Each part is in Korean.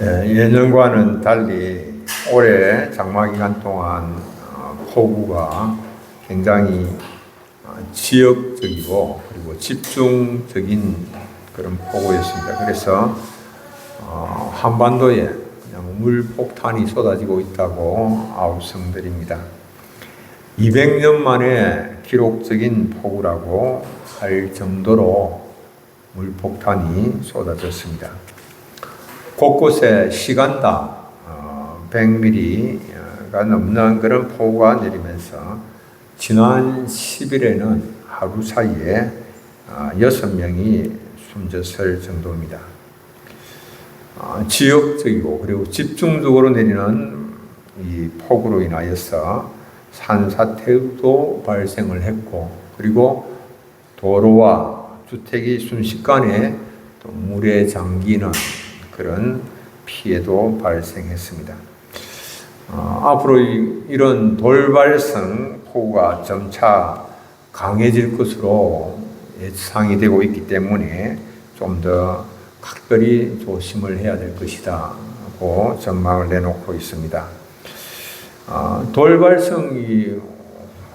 예년과는 달리 올해 장마 기간 동안 폭우가 굉장히 지역적이고 그리고 집중적인 그런 폭우였습니다. 그래서 한반도에 그냥 물폭탄이 쏟아지고 있다고 아우성드립니다. 200년 만에 기록적인 폭우라고 할 정도로 물폭탄이 쏟아졌습니다. 곳곳에 시간당 100mm가 넘는 그런 폭우가 내리면서 지난 10일에는 하루 사이에 6명이 숨졌을 정도입니다. 지역적이고 그리고 집중적으로 내리는 이 폭우로 인하여서 산사태도 발생을 했고, 그리고 도로와 주택이 순식간에 또 물에 잠기는 그런 피해도 발생했습니다. 앞으로 이런 돌발성 폭우가 점차 강해질 것으로 예상이 되고 있기 때문에 좀 더 각별히 조심을 해야 될 것이다고 전망을 내놓고 있습니다. 돌발성이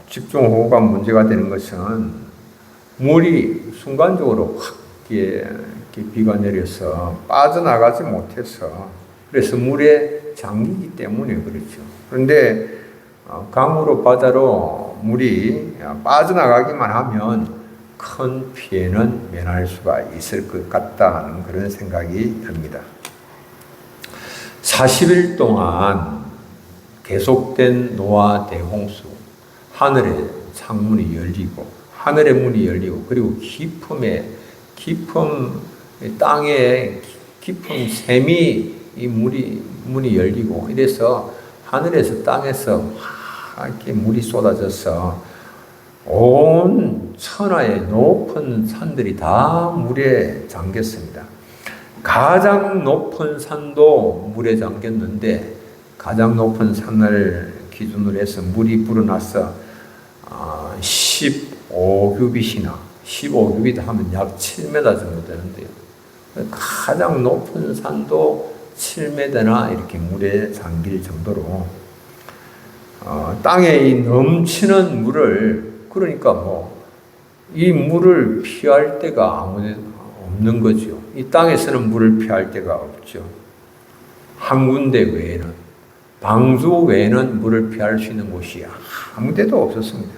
집중호우가 문제가 되는 것은 물이 순간적으로 확 비가 내려서 빠져나가지 못해서, 그래서 물에 잠기기 때문에 그렇죠. 그런데 강으로 바다로 물이 빠져나가기만 하면 큰 피해는 면할 수가 있을 것 같다 하는 그런 생각이 듭니다. 40일 동안 계속된 노아 대홍수, 하늘의 창문이 열리고 하늘의 문이 열리고, 그리고 깊은 땅에 깊은 샘이 이 문이 열리고, 이래서 하늘에서 땅에서 이렇게 물이 쏟아져서 온 천하의 높은 산들이 다 물에 잠겼습니다. 가장 높은 산도 물에 잠겼는데, 가장 높은 산을 기준으로 해서 물이 불어나서 15규빗이나 15규빗 하면 약 7m 정도 되는데요. 가장 높은 산도 7m나 이렇게 물에 잠길 정도로 땅에 이 넘치는 물을, 그러니까 이 물을 피할 데가 아무데도 없는 거죠. 이 땅에서는 물을 피할 데가 없죠. 한 군데 외에는, 방주 외에는 물을 피할 수 있는 곳이 아무 데도 없었습니다.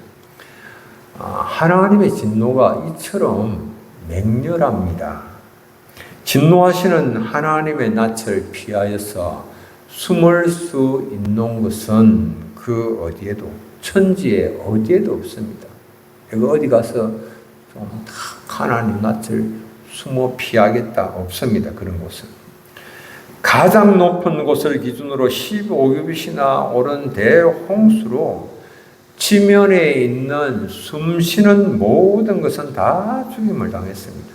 하나님의 진노가 이처럼 맹렬합니다. 진노하시는 하나님의 낯을 피하여서 숨을 수 있는 것은 그 어디에도, 천지에 어디에도 없습니다. 이거 어디 가서 좀 하나님 낯을 숨어 피하겠다, 없습니다. 그런 곳은. 가장 높은 곳을 기준으로 15규빗이나 오른 대홍수로 지면에 있는 숨쉬는 모든 것은 다 죽임을 당했습니다.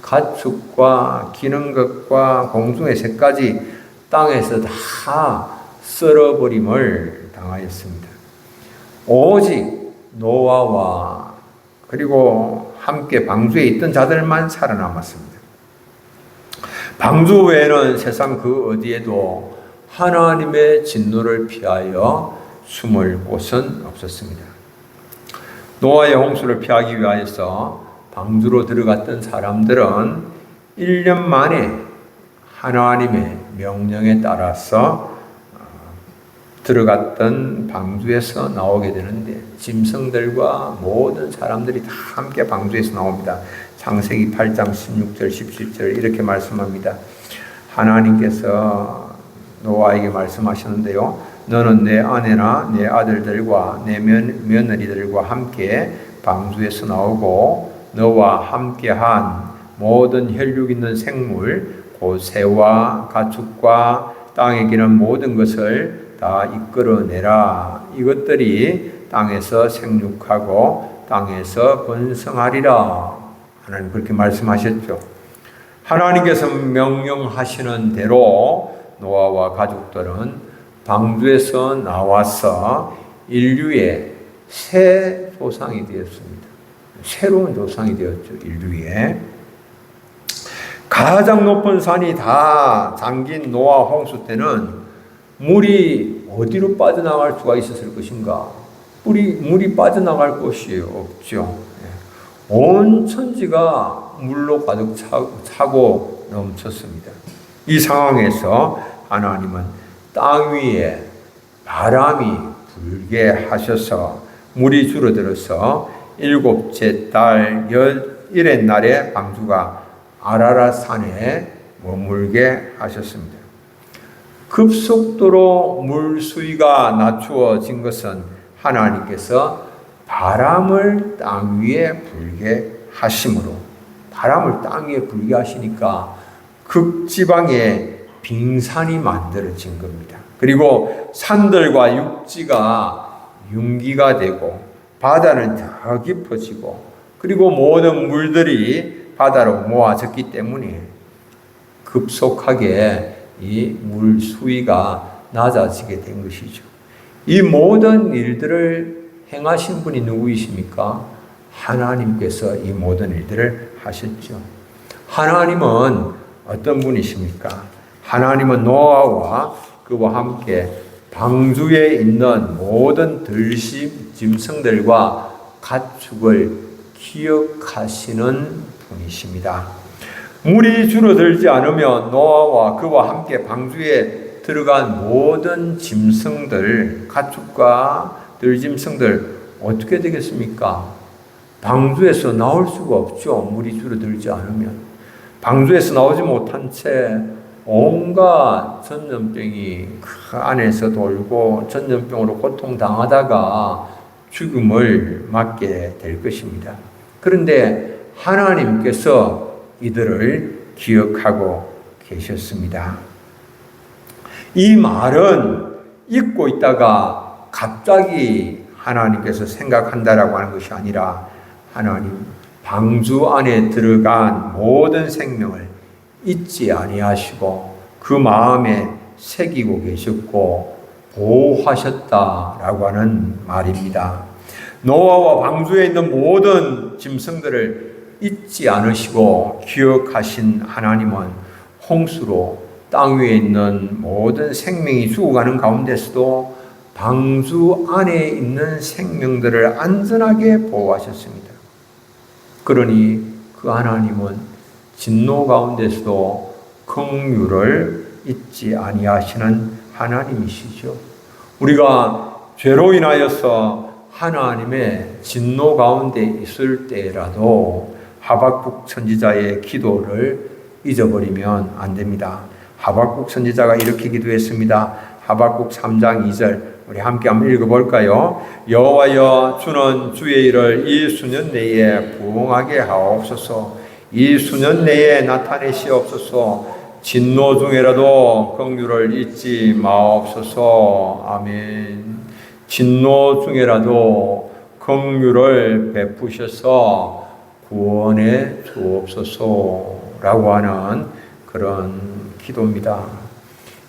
가축과 기는 것과 공중의 새까지 땅에서 다 썰어버림을 당하였습니다. 오직 노아와 그리고 함께 방주에 있던 자들만 살아남았습니다. 방주 외에는 세상 그 어디에도 하나님의 진노를 피하여 숨을 곳은 없었습니다. 노아의 홍수를 피하기 위하여서 방주로 들어갔던 사람들은 1년 만에 하나님의 명령에 따라서 들어갔던 방주에서 나오게 되는데, 짐승들과 모든 사람들이 다 함께 방주에서 나옵니다. 창세기 8장 16절 17절 이렇게 말씀합니다. 하나님께서 노아에게 말씀하셨는데요, 너는 내 아내나 내 아들들과 내 며느리들과 함께 방주에서 나오고, 너와 함께한 모든 혈육 있는 생물, 곧 새와 가축과 땅에 기는 모든 것을 다 이끌어내라. 이것들이 땅에서 생육하고 땅에서 번성하리라. 하나님 그렇게 말씀하셨죠. 하나님께서 명령하시는 대로 노아와 가족들은 방주에서 나와서 인류의 새 조상이 되었습니다. 새로운 조상이 되었죠, 인류의. 가장 높은 산이 다 잠긴 노아 홍수 때는 물이 어디로 빠져나갈 수가 있었을 것인가? 물이 빠져나갈 곳이 없죠. 온 천지가 물로 가득 차고 넘쳤습니다. 이 상황에서 하나님은 땅 위에 바람이 불게 하셔서 물이 줄어들어서 일곱째 달 11의 날에 방주가 아라랏 산에 머물게 하셨습니다. 급속도로 물 수위가 낮추어진 것은 하나님께서 바람을 땅 위에 불게 하심으로, 바람을 땅 위에 불게 하시니까 극지방에 빙산이 만들어진 겁니다. 그리고 산들과 육지가 융기가 되고 바다는 더 깊어지고, 그리고 모든 물들이 바다로 모아졌기 때문에 급속하게 이 물 수위가 낮아지게 된 것이죠. 이 모든 일들을 행하신 분이 누구이십니까? 하나님께서 이 모든 일들을 하셨죠. 하나님은 어떤 분이십니까? 하나님은 노아와 그와 함께 방주에 있는 모든 짐승들과 가축을 기억하시는 분이십니다. 물이 줄어들지 않으면 노아와 그와 함께 방주에 들어간 모든 짐승들, 가축과 들짐승들 어떻게 되겠습니까? 방주에서 나올 수가 없죠. 물이 줄어들지 않으면. 방주에서 나오지 못한 채 온갖 전염병이 그 안에서 돌고 전염병으로 고통당하다가 죽음을 맞게 될 것입니다. 그런데 하나님께서 이들을 기억하고 계셨습니다. 이 말은 잊고 있다가 갑자기 하나님께서 생각한다라고 하는 것이 아니라, 하나님 방주 안에 들어간 모든 생명을 잊지 아니하시고 그 마음에 새기고 계셨고 보호하셨다라고 하는 말입니다. 노아와 방주에 있는 모든 짐승들을 잊지 않으시고 기억하신 하나님은 홍수로 땅 위에 있는 모든 생명이 죽어가는 가운데서도 방주 안에 있는 생명들을 안전하게 보호하셨습니다. 그러니 그 하나님은 진노 가운데서도 긍휼을 잊지 아니하시는 하나님이시죠. 우리가 죄로 인하여서 하나님의 진노 가운데 있을 때라도 하박국 선지자의 기도를 잊어버리면 안 됩니다. 하박국 선지자가 이렇게 기도했습니다. 하박국 3장 2절 우리 함께 한번 읽어볼까요? 여호와여, 주는 주의 일을 이 수년 내에 부응하게 하옵소서. 이 수년 내에 나타내시옵소서. 진노 중에라도 긍휼을 잊지 마옵소서. 아멘. 진노 중에라도 긍휼을 베푸셔서 구원해 주옵소서라고 하는 그런 기도입니다.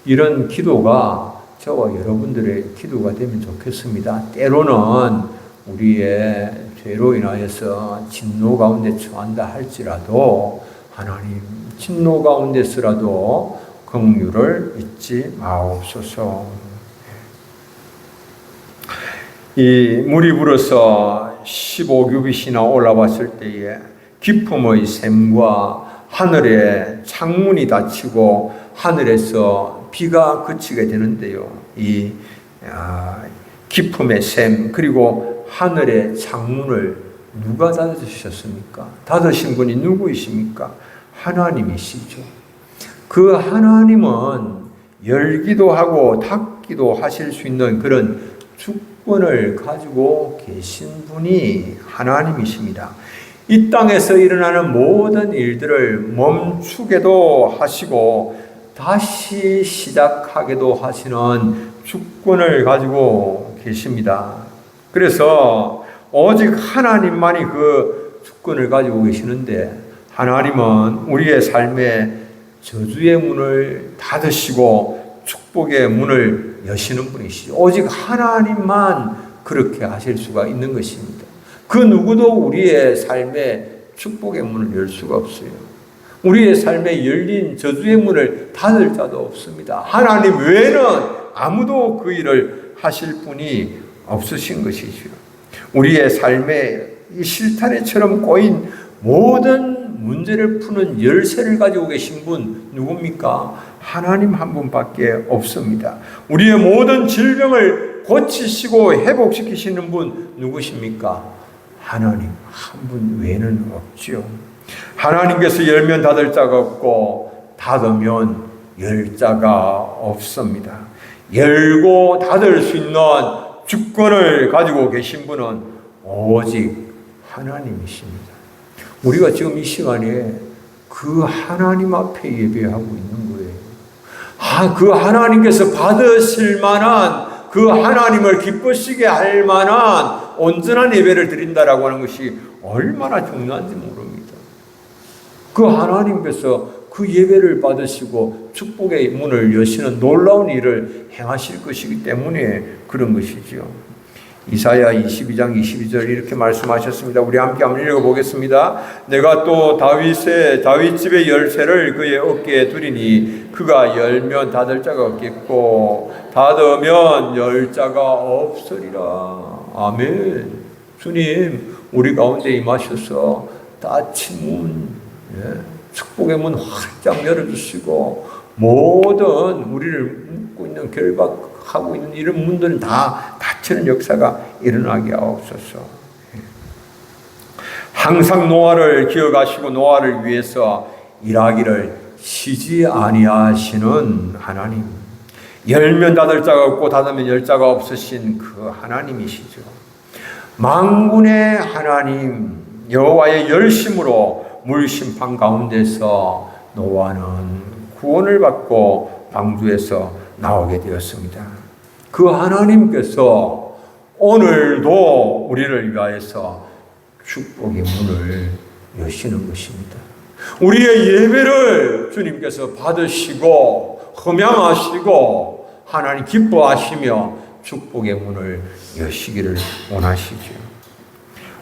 이런 기도가 저와 여러분들의 기도가 되면 좋겠습니다. 때로는 우리의 죄로 인하여서 진노 가운데 처한다 할지라도 하나님 진노 가운데서라도 긍휼을 잊지 마옵소서. 이 물이 불어서 15규빗이나 올라왔을 때에 기품의 샘과 하늘에 창문이 닫히고 하늘에서 비가 그치게 되는데요. 이 기품의 샘 그리고 하늘의 창문을 누가 닫으셨습니까? 닫으신 분이 누구이십니까? 하나님이시죠. 그 하나님은 열기도 하고 닫기도 하실 수 있는 그런 주권을 가지고 계신 분이 하나님이십니다. 이 땅에서 일어나는 모든 일들을 멈추게도 하시고 다시 시작하게도 하시는 주권을 가지고 계십니다. 그래서 오직 하나님만이 그 주권을 가지고 계시는데, 하나님은 우리의 삶에 저주의 문을 닫으시고 축복의 문을 여시는 분이시죠. 오직 하나님만 그렇게 하실 수가 있는 것입니다. 그 누구도 우리의 삶에 축복의 문을 열 수가 없어요. 우리의 삶에 열린 저주의 문을 닫을 자도 없습니다. 하나님 외에는 아무도 그 일을 하실 분이 없으신 것이죠. 우리의 삶에 이 실타래처럼 꼬인 모든 문제를 푸는 열쇠를 가지고 계신 분 누굽니까? 하나님 한 분밖에 없습니다. 우리의 모든 질병을 고치시고 회복시키시는 분 누구십니까? 하나님 한 분 외에는 없죠. 하나님께서 열면 닫을 자가 없고 닫으면 열 자가 없습니다. 열고 닫을 수 있는 주권을 가지고 계신 분은 오직 하나님이십니다. 우리가 지금 이 시간에 그 하나님 앞에 예배하고 있는 거예요. 그 하나님께서 받으실 만한, 그 하나님을 기쁘시게 할 만한 온전한 예배를 드린다라고 하는 것이 얼마나 중요한지 모릅니다. 그 하나님께서 그 예배를 받으시고 축복의 문을 여시는 놀라운 일을 행하실 것이기 때문에 그런 것이죠. 이사야 22장 22절 이렇게 말씀하셨습니다. 우리 함께 한번 읽어보겠습니다. 내가 또 다윗 집의 열쇠를 그의 어깨에 두리니 그가 열면 닫을 자가 없겠고 닫으면 열 자가 없으리라. 아멘. 주님 우리 가운데 임하셔서 닫힌 문, 축복의 문 활짝 열어주시고 모든 우리를 묶고 있는 결박하고 있는 이런 문들은 다 닫히는 역사가 일어나게 하옵소서. 항상 노아를 기억하시고 노아를 위해서 일하기를 쉬지 아니하시는 하나님, 열면 닫을 자가 없고 닫으면 열 자가 없으신 그 하나님이시죠. 만군의 하나님 여호와의 열심으로 물심판 가운데서 노아는 구원을 받고 방주에서 나오게 되었습니다. 그 하나님께서 오늘도 우리를 위하여서 축복의 문을 여시는 것입니다. 우리의 예배를 주님께서 받으시고 흠양하시고 하나님 기뻐하시며 축복의 문을 여시기를 원하시죠.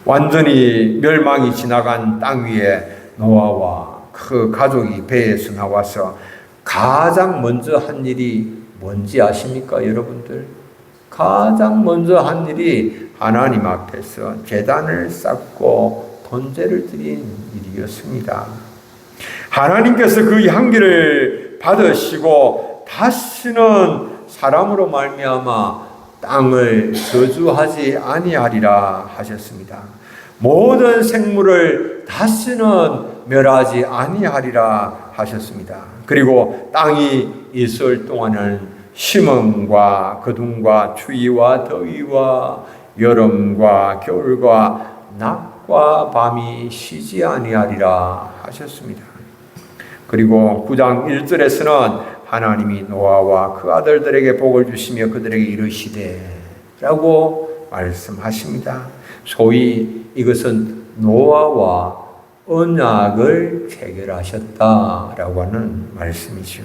완전히 멸망이 지나간 땅 위에 노아와 그 가족이 배에서 나와서 가장 먼저 한 일이 뭔지 아십니까, 여러분들? 가장 먼저 한 일이 하나님 앞에서 제단을 쌓고 번제를 드린 일이었습니다. 하나님께서 그 향기를 받으시고 다시는 사람으로 말미암아 땅을 저주하지 아니하리라 하셨습니다. 모든 생물을 다시는 멸하지 아니하리라 하셨습니다. 그리고 땅이 있을 동안은 심음과 거둠과 추위와 더위와 여름과 겨울과 낮과 밤이 쉬지 아니하리라 하셨습니다. 그리고 9장 1절에서는 하나님이 노아와 그 아들들에게 복을 주시며 그들에게 이르시되 라고 말씀하십니다. 소위 이것은 노아와 언약을 체결하셨다라고 하는 말씀이죠.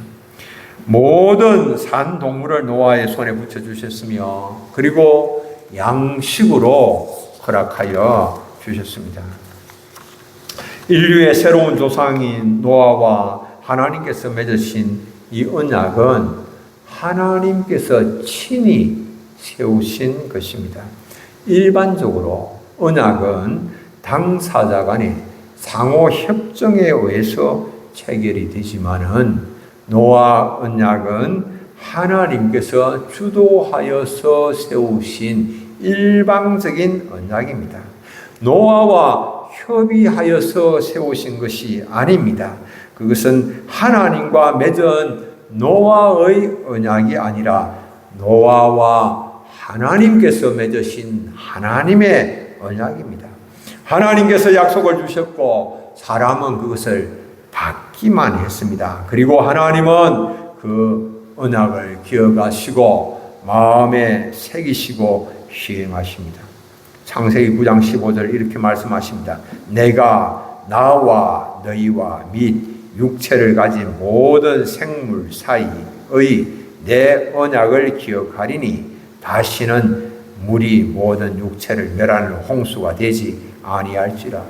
모든 산 동물을 노아의 손에 붙여주셨으며 그리고 양식으로 허락하여 주셨습니다. 인류의 새로운 조상인 노아와 하나님께서 맺으신 이 언약은 하나님께서 친히 세우신 것입니다. 일반적으로 언약은 당사자 간의 상호 협정에 의해서 체결이 되지만은 노아 언약은 하나님께서 주도하여서 세우신 일방적인 언약입니다. 노아와 협의하여서 세우신 것이 아닙니다. 그것은 하나님과 맺은 노아의 언약이 아니라 노아와 하나님께서 맺으신 하나님의 언약입니다. 하나님께서 약속을 주셨고 사람은 그것을 받기만 했습니다. 그리고 하나님은 그 언약을 기억하시고 마음에 새기시고 시행하십니다. 창세기 9장 15절 이렇게 말씀하십니다. 내가 나와 너희와 및 육체를 가진 모든 생물 사이의 내 언약을 기억하리니 다시는 물이 모든 육체를 멸하는 홍수가 되지 아니할지라.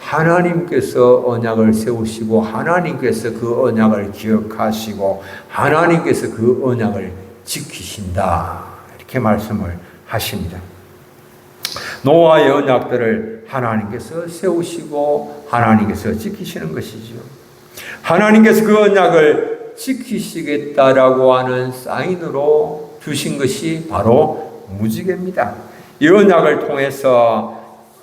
하나님께서 언약을 세우시고 하나님께서 그 언약을 기억하시고 하나님께서 그 언약을 지키신다. 이렇게 말씀을 하십니다. 노아의 언약들을 하나님께서 세우시고 하나님께서 지키시는 것이죠. 하나님께서 그 언약을 지키시겠다라고 하는 사인으로 주신 것이 바로 무지개입니다. 이 언약을 통해서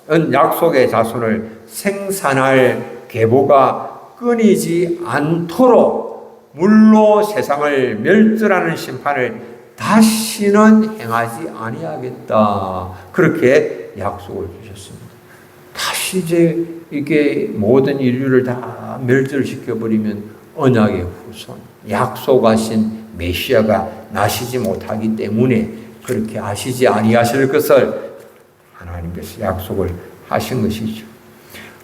약속의 자손을 생산할 계보가 끊이지 않도록 물로 세상을 멸절하는 심판을 다시는 행하지 아니하겠다. 그렇게 약속을 주셨습니다. 다시 이제 이게 모든 인류를 다 멸절시켜버리면 언약의 후손, 약속하신 메시아가 나시지 못하기 때문에 그렇게 하시지 아니하실 것을 하나님께서 약속을 하신 것이죠.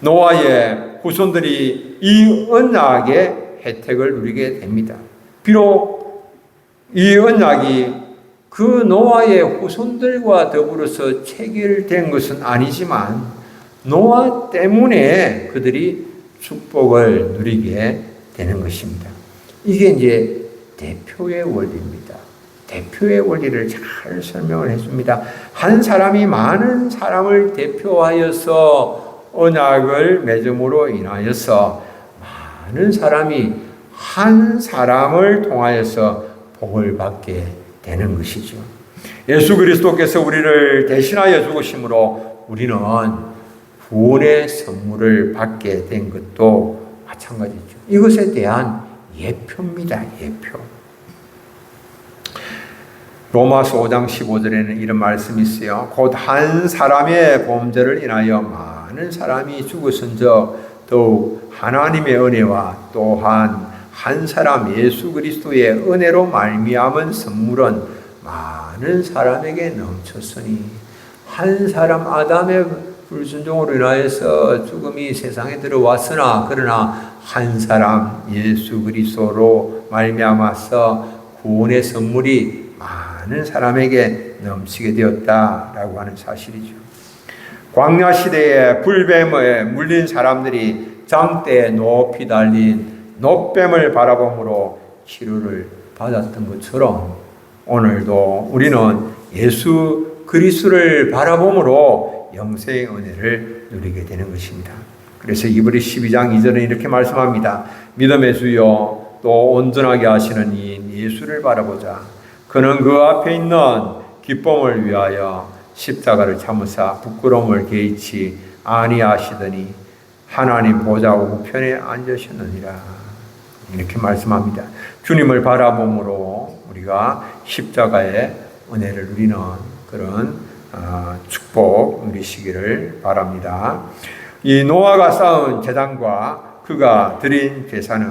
노아의 후손들이 이 언약의 혜택을 누리게 됩니다. 비록 이 언약이 그 노아의 후손들과 더불어서 체결된 것은 아니지만 노아 때문에 그들이 축복을 누리게 되는 것입니다. 이게 이제 대표의 원리입니다. 대표의 원리를 잘 설명을 해줍니다. 한 사람이 많은 사람을 대표하여서 언약을 맺음으로 인하여서 많은 사람이 한 사람을 통하여서 복을 받게 되는 것이죠. 예수 그리스도께서 우리를 대신하여 죽으심으로 우리는 구원의 선물을 받게 된 것도 마찬가지죠. 이것에 대한 예표입니다. 예표. 로마서 5장 15절에는 이런 말씀이 있어요. 곧 한 사람의 범죄를 인하여 많은 사람이 죽었은즉 더욱 하나님의 은혜와 또한 한 사람 예수 그리스도의 은혜로 말미암은 선물은 많은 사람에게 넘쳤으니 한 사람 아담의 불순종으로 인하여서 죽음이 세상에 들어왔으나 그러나 한 사람 예수 그리스도로 말미암아서 구원의 선물이 많은 사람에게 넘치게 되었다라고 하는 사실이죠. 광야 시대에 불뱀에 물린 사람들이 장대에 높이 달린 높뱀을 바라봄으로 치료를 받았던 것처럼 오늘도 우리는 예수 그리스도를 바라봄으로 영생의 은혜를 누리게 되는 것입니다. 그래서 이브리 12장 2절은 이렇게 말씀합니다. 믿음의 주여 또 온전하게 하시는 이인 예수를 바라보자. 그는 그 앞에 있는 기쁨을 위하여 십자가를 참으사 부끄러움을 개의치 아니하시더니 하나님 보좌 우편에 앉으셨느니라. 이렇게 말씀합니다. 주님을 바라봄으로 우리가 십자가의 은혜를 누리는 그런 축복 누리시기를 바랍니다. 이 노아가 쌓은 제단과 그가 드린 제사는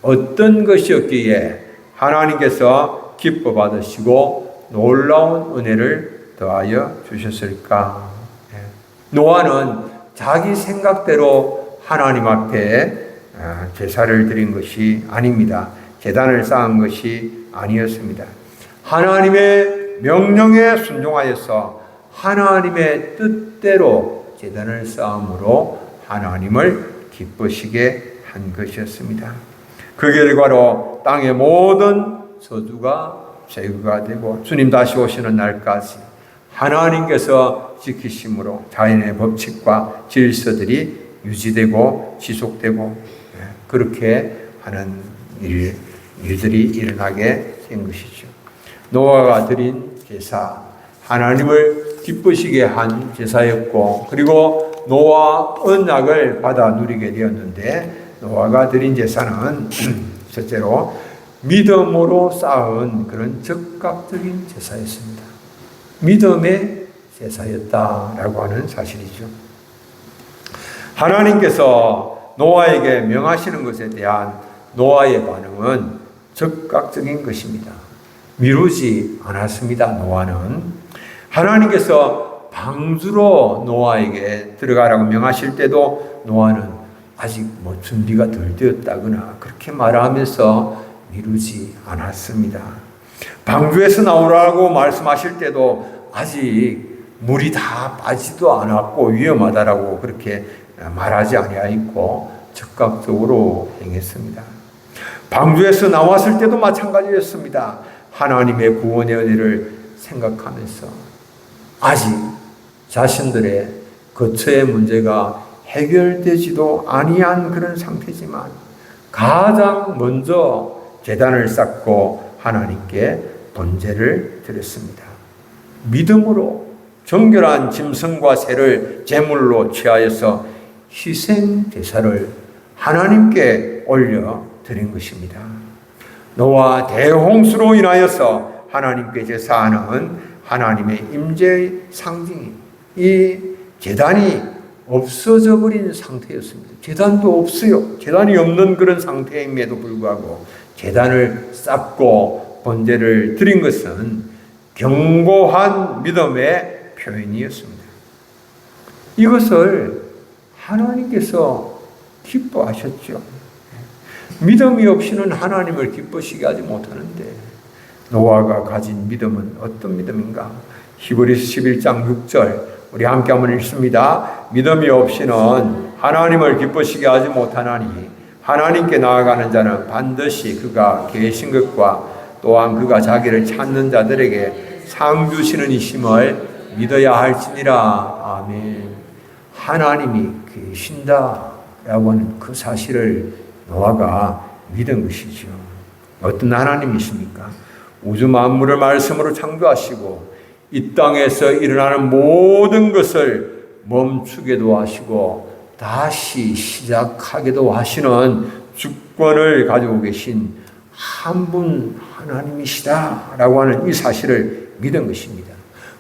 어떤 것이었기에 하나님께서 기뻐 받으시고 놀라운 은혜를 더하여 주셨을까? 노아는 자기 생각대로 하나님 앞에 제사를 드린 것이 아닙니다. 제단을 쌓은 것이 아니었습니다. 하나님의 명령에 순종하여서 하나님의 뜻대로 제단을 쌓음으로 하나님을 기쁘시게 한 것이었습니다. 그 결과로 땅의 모든 저주가 제거가 되고 주님 다시 오시는 날까지 하나님께서 지키심으로 자연의 법칙과 질서들이 유지되고 지속되고 그렇게 하는 일들이 일어나게 된 것이죠. 노아가 드린 제사, 하나님을 기쁘시게 한 제사였고 그리고 노아 언약을 받아 누리게 되었는데 노아가 드린 제사는 첫째로 믿음으로 쌓은 그런 적극적인 제사였습니다. 믿음의 제사였다라고 하는 사실이죠. 하나님께서 노아에게 명하시는 것에 대한 노아의 반응은 적극적인 것입니다. 미루지 않았습니다. 노아는 하나님께서 방주로 노아에게 들어가라고 명하실 때도 노아는 아직 준비가 덜 되었다거나 그렇게 말하면서 미루지 않았습니다. 방주에서 나오라고 말씀하실 때도 아직 물이 다 빠지도 않았고 위험하다라고 그렇게 말하지 아니하였고 적극적으로 행했습니다. 방주에서 나왔을 때도 마찬가지였습니다. 하나님의 구원의 은혜를 생각하면서 아직 자신들의 거처의 문제가 해결되지도 아니한 그런 상태지만 가장 먼저 제단을 쌓고 하나님께 번제를 드렸습니다. 믿음으로 정결한 짐승과 새를 제물로 취하여서 희생 제사를 하나님께 올려 드린 것입니다. 노아 대홍수로 인하여서 하나님께 제사하는 하나님의 임재의 상징이 이 제단이 없어져 버린 상태였습니다. 제단도 없어요. 제단이 없는 그런 상태임에도 불구하고 제단을 쌓고 번제를 드린 것은 견고한 믿음의 표현이었습니다. 이것을 하나님께서 기뻐하셨죠. 믿음이 없이는 하나님을 기쁘시게 하지 못하는데 노아가 가진 믿음은 어떤 믿음인가? 히브리서 11장 6절 우리 함께 한번 읽습니다. 믿음이 없이는 하나님을 기쁘시게 하지 못하나니 하나님께 나아가는 자는 반드시 그가 계신 것과 또한 그가 자기를 찾는 자들에게 상 주시는 이심을 믿어야 할지니라. 아멘. 하나님이 계신다라고 하는 그 사실을 노아가 믿은 것이죠. 어떤 하나님이십니까? 우주 만물을 말씀으로 창조하시고 이 땅에서 일어나는 모든 것을 멈추게도 하시고 다시 시작하게도 하시는 주권을 가지고 계신 한 분 하나님이시다라고 하는 이 사실을 믿은 것입니다.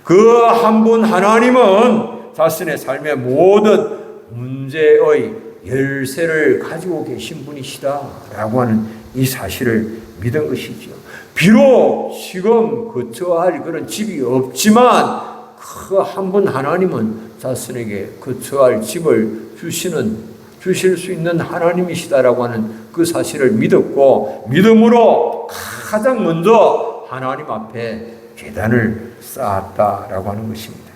그 한 분 하나님은 자신의 삶의 모든 문제의 열쇠를 가지고 계신 분이시다라고 하는 이 사실을 믿은 것이죠. 비록 지금 거처할 그런 집이 없지만 그 한 분 하나님은 자신에게 거처할 집을 주실 수 있는 하나님이시다라고 하는 그 사실을 믿었고 믿음으로 가장 먼저 하나님 앞에 제단을 쌓았다라고 하는 것입니다.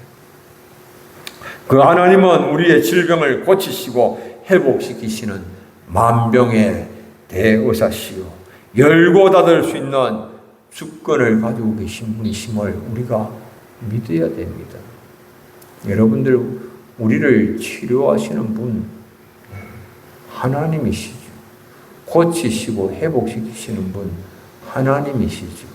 그 하나님은 우리의 질병을 고치시고 회복시키시는 만병의 대의사시요 열고 닫을 수 있는 주권을 가지고 계신 분이심을 우리가 믿어야 됩니다. 여러분들 우리를 치료하시는 분 하나님이시죠. 고치시고 회복시키시는 분 하나님이시죠.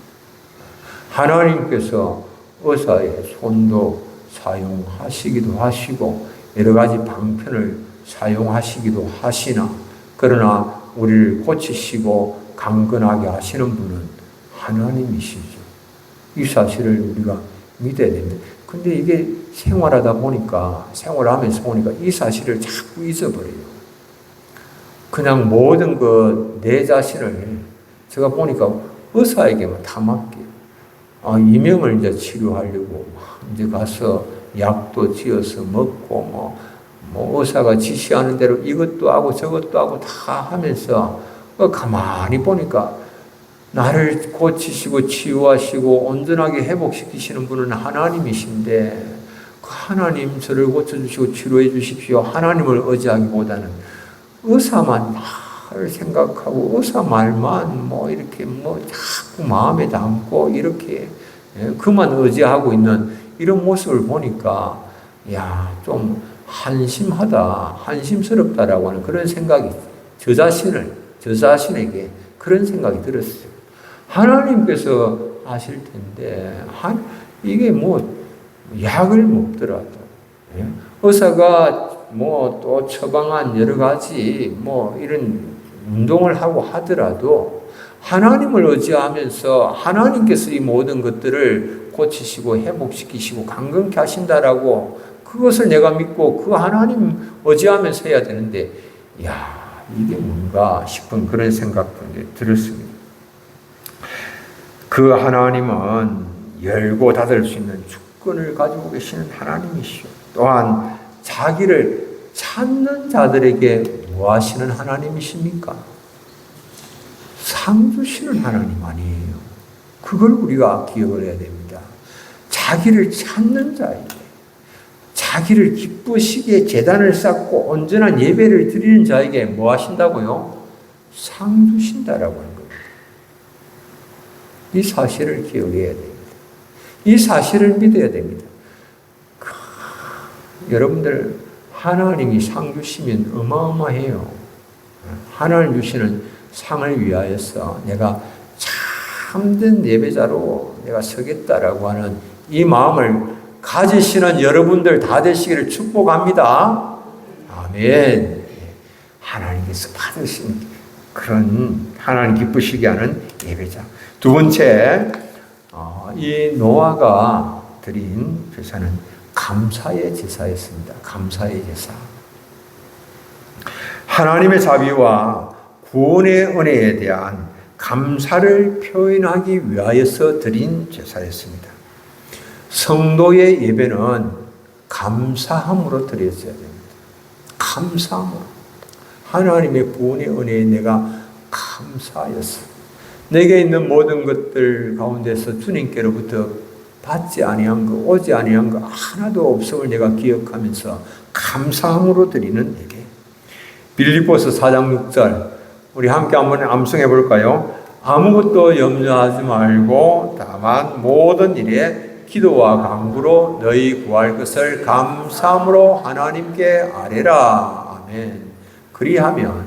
하나님께서 의사의 손도 사용하시기도 하시고 여러 가지 방편을 사용하시기도 하시나 그러나 우리를 고치시고 강건하게 하시는 분은 하나님이시죠. 이 사실을 우리가 믿어야 됩니다. 근데 이게 생활하면서 보니까 이 사실을 자꾸 잊어버려요. 그냥 모든 내 자신을 제가 보니까 의사에게만 다 맡겨요. 이명을 이제 치료하려고 이제 가서 약도 지어서 먹고 의사가 지시하는 대로 이것도 하고 저것도 하고 다 하면서 가만히 보니까 나를 고치시고 치유하시고 온전하게 회복시키시는 분은 하나님이신데 그 하나님 저를 고쳐주시고 치료해 주십시오. 하나님을 의지하기보다는 의사만 말을 생각하고 의사 말만 이렇게 자꾸 마음에 담고 이렇게 그만 의지하고 있는 이런 모습을 보니까 좀 한심스럽다라고 하는 그런 생각이 저 자신에게 그런 생각이 들었어요. 하나님께서 아실 텐데 이게 약을 먹더라도 의사가 또 처방한 여러 가지 이런 운동을 하고 하더라도 하나님을 의지하면서 하나님께서 이 모든 것들을 고치시고 회복시키시고 강건케 하신다라고 그것을 내가 믿고 그 하나님 의지하면서 해야 되는데 이게 뭔가 싶은 그런 생각도 들었습니다. 그 하나님은 열고 닫을 수 있는 주권을 가지고 계시는 하나님이시오. 또한 자기를 찾는 자들에게 뭐 하시는 하나님이십니까? 상 주시는 하나님 아니에요. 그걸 우리가 기억을 해야 됩니다. 자기를 찾는 자에게 자기를 기쁘시게 제단을 쌓고 온전한 예배를 드리는 자에게 뭐 하신다고요? 상 주신다라고 하는 겁니다. 이 사실을 기억해야 됩니다. 이 사실을 믿어야 됩니다. 여러분들 하나님이 상 주시면 어마어마해요. 하나님 주시는 상을 위하여서 내가 참된 예배자로 내가 서겠다라고 하는 이 마음을 가지시는 여러분들 다 되시기를 축복합니다. 아멘. 하나님께서 받으신 그런 하나님 기쁘시게 하는 예배자. 두 번째, 이 노아가 드린 제사는 감사의 제사였습니다. 감사의 제사. 하나님의 자비와 구원의 은혜에 대한 감사를 표현하기 위하여서 드린 제사였습니다. 성도의 예배는 감사함으로 드렸어야 됩니다. 감사함으로. 하나님의 구원의 은혜에 내가 감사하였어. 내게 있는 모든 것들 가운데서 주님께로부터 받지 아니한 거, 오지 아니한 거 하나도 없음을 내가 기억하면서 감사함으로 드리는 예배. 빌립보서 4장 6절 우리 함께 한번 암송해 볼까요? 아무것도 염려하지 말고 다만 모든 일에 기도와 간구로 너희 구할 것을 감사함으로 하나님께 아뢰라. 아멘. 그리하면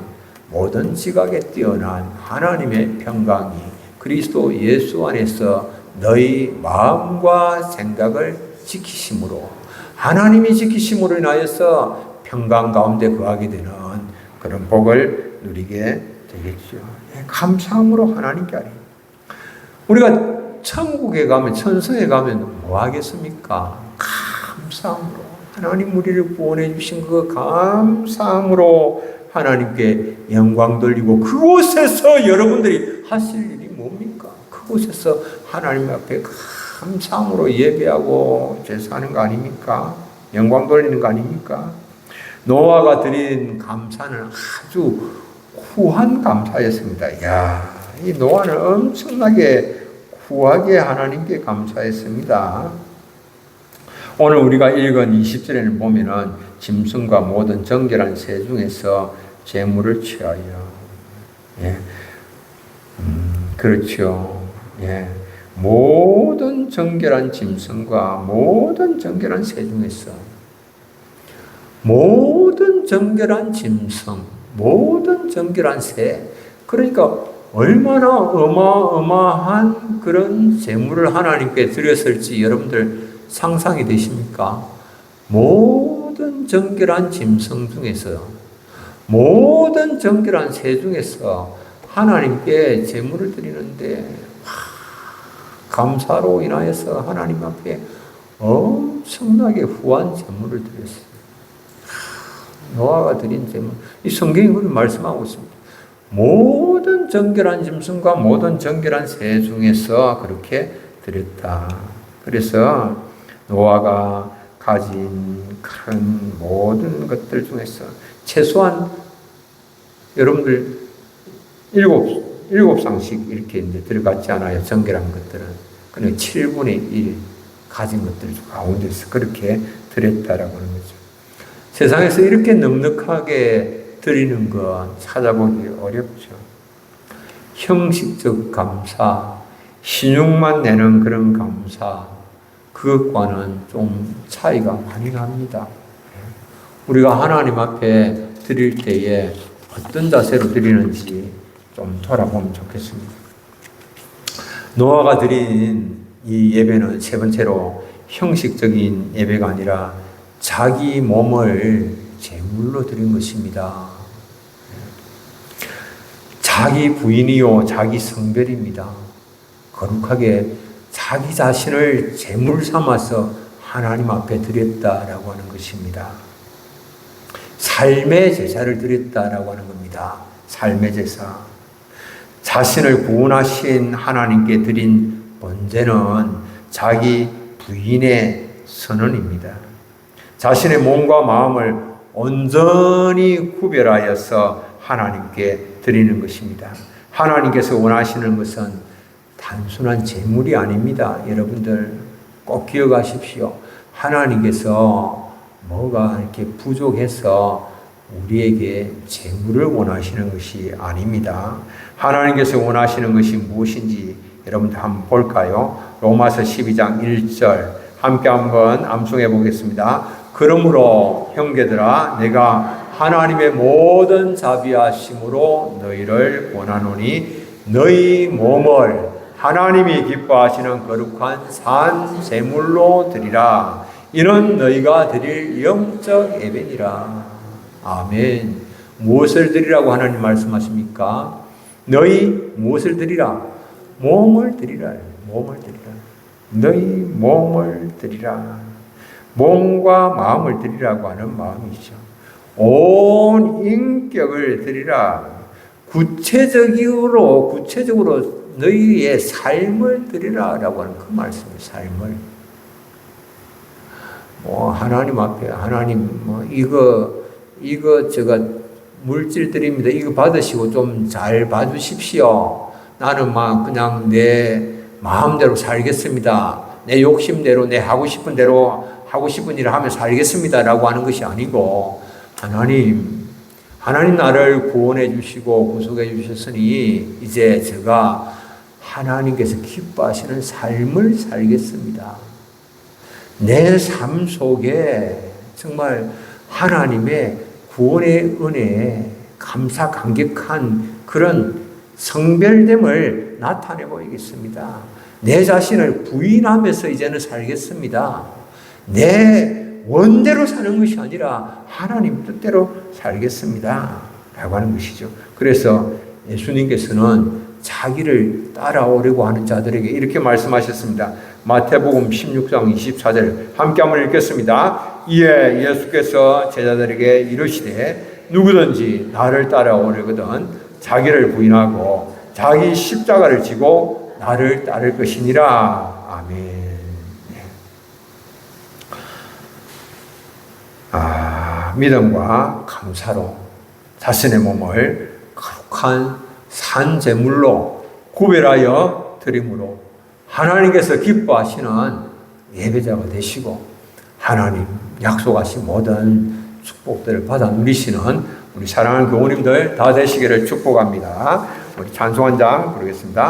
모든 지각에 뛰어난 하나님의 평강이 그리스도 예수 안에서 너희 마음과 생각을 지키심으로 하나님이 지키심으로 인하여서 평강 가운데 거하게 되는 그런 복을 누리게 되겠죠. 감사함으로 하나님께 아뢰. 우리가 천국에 가면 천성에 가면 뭐 하겠습니까? 감사함으로 하나님 우리를 구원해 주신 그 감사함으로 하나님께 영광 돌리고 그곳에서 여러분들이 하실 일이 뭡니까? 그곳에서 하나님 앞에 감사함으로 예배하고 제사하는 거 아닙니까? 영광 돌리는 거 아닙니까? 노아가 드린 감사는 아주 후한 감사였습니다. 이야, 이 노아는 엄청나게 후하게 하나님께 감사했습니다. 오늘 우리가 읽은 20절에는 보면은 짐승과 모든 정결한 새 중에서 제물을 취하여, 예, 그렇죠. 예, 모든 정결한 짐승과 모든 정결한 새 중에서 모든 정결한 짐승, 모든 정결한 새. 그러니까 얼마나 어마어마한 그런 제물을 하나님께 드렸을지 여러분들 상상이 되십니까? 모든 정결한 짐승 중에서, 모든 정결한 새 중에서 하나님께 제물을 드리는데 감사로 인하여서 하나님 앞에 엄청나게 후한 제물을 드렸어요. 노아가 드린 제물, 이 성경이 그렇게 말씀하고 있습니다. 모든 정결한 짐승과 모든 정결한 새 중에서 그렇게 드렸다. 그래서 노아가 가진 큰 모든 것들 중에서 최소한 여러분들 일곱 상씩 이렇게 이제 들어갔지 않아요. 정결한 것들은. 그냥 7분의 1 가진 것들 가운데서 그렇게 드렸다라고 하는 거죠. 세상에서 이렇게 넉넉하게 드리는 건 찾아보기 어렵죠. 형식적 감사, 신용만 내는 그런 감사, 그것과는 좀 차이가 많이 납니다. 우리가 하나님 앞에 드릴 때에 어떤 자세로 드리는지 좀 돌아보면 좋겠습니다. 노아가 드린 이 예배는 세 번째로 형식적인 예배가 아니라 자기 몸을 제물로 드린 것입니다. 자기 부인이요, 자기 성별입니다. 거룩하게 자기 자신을 제물 삼아서 하나님 앞에 드렸다라고 하는 것입니다. 삶의 제사를 드렸다라고 하는 겁니다. 삶의 제사. 자신을 구원하신 하나님께 드린 번제는 자기 부인의 선언입니다. 자신의 몸과 마음을 온전히 구별하여서 하나님께 드리는 것입니다. 하나님께서 원하시는 것은 단순한 제물이 아닙니다. 여러분들 꼭 기억하십시오. 하나님께서 뭐가 이렇게 부족해서 우리에게 재물을 원하시는 것이 아닙니다. 하나님께서 원하시는 것이 무엇인지 여러분들 한번 볼까요? 로마서 12장 1절 함께 한번 암송해 보겠습니다. 그러므로 형제들아 내가 하나님의 모든 자비하심으로 너희를 원하노니 너희 몸을 하나님이 기뻐하시는 거룩한 산 제물로 드리라. 이는 너희가 드릴 영적 예배니라. 아멘. 무엇을 드리라고 하나님 말씀하십니까? 너희 무엇을 드리라? 몸을 드리라. 몸을 드리라. 너희 몸을 드리라. 몸과 마음을 드리라고 하는 마음이죠. 온 인격을 드리라. 구체적으로 너희의 삶을 드리라라고 하는 그 말씀이에요. 삶을. 하나님 앞에 하나님 이거 제가 물질 드립니다. 이거 받으시고 좀 잘 봐주십시오. 나는 그냥 내 마음대로 살겠습니다. 내 욕심대로 내 하고 싶은 대로 하고 싶은 일을 하며 살겠습니다라고 하는 것이 아니고 하나님 나를 구원해 주시고 구속해 주셨으니 이제 제가 하나님께서 기뻐하시는 삶을 살겠습니다. 내 삶 속에 정말 하나님의 구원의 은혜에 감사 감격한 그런 성별됨을 나타내 보이겠습니다. 내 자신을 부인하면서 이제는 살겠습니다. 내 원대로 사는 것이 아니라 하나님 뜻대로 살겠습니다. 라고 하는 것이죠. 그래서 예수님께서는 자기를 따라오려고 하는 자들에게 이렇게 말씀하셨습니다. 마태복음 16장 24절 함께 한번 읽겠습니다. 이에 예수께서 제자들에게 이르시되 누구든지 나를 따라오려거든 자기를 부인하고 자기 십자가를 지고 나를 따를 것이니라. 아멘. 믿음과 감사로 자신의 몸을 거룩한 산 제물로 구별하여 드림으로 하나님께서 기뻐하시는 예배자가 되시고 하나님 약속하신 모든 축복들을 받아 누리시는 우리 사랑하는 교우님들 다 되시기를 축복합니다. 우리 찬송 한 장 부르겠습니다.